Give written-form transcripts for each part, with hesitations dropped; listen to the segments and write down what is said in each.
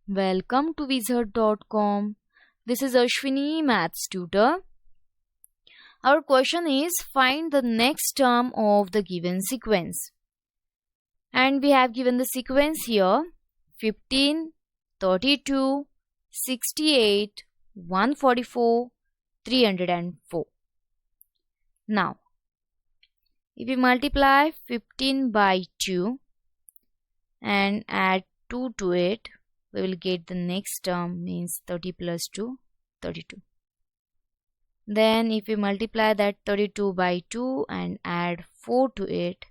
Welcome to Wizard.com. This is Ashwini, Maths Tutor. Our question is find the next term of the given sequence. And we have given the sequence here 15, 32, 68, 144, 304. Now, if we multiply 15 by 2 and add 2 to it, we will get the next term, means 30 plus 2, 32. Then if we multiply that 32 by 2 and add 4 to it,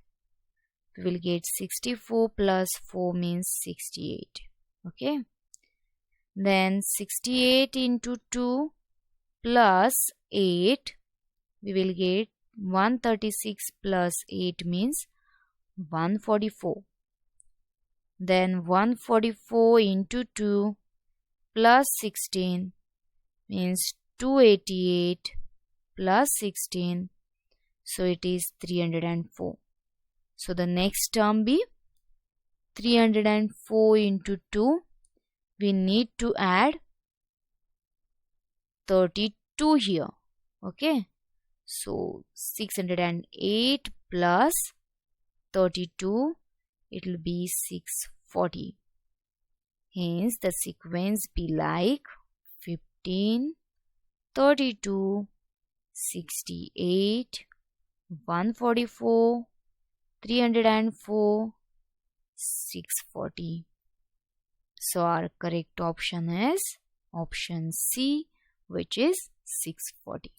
we will get 64 plus 4 means 68. Okay. Then 68 into 2 plus 8, we will get 136 plus 8 means 144. Then 144 into 2 plus 16 means 288 plus 16. So it is 304. So the next term be 304 into 2. We need to add 32 here. Okay. So 608 plus 32. It will be 640. Hence the sequence be like 15, 32, 68, 144, 304, 640. So our correct option is option C, which is 640.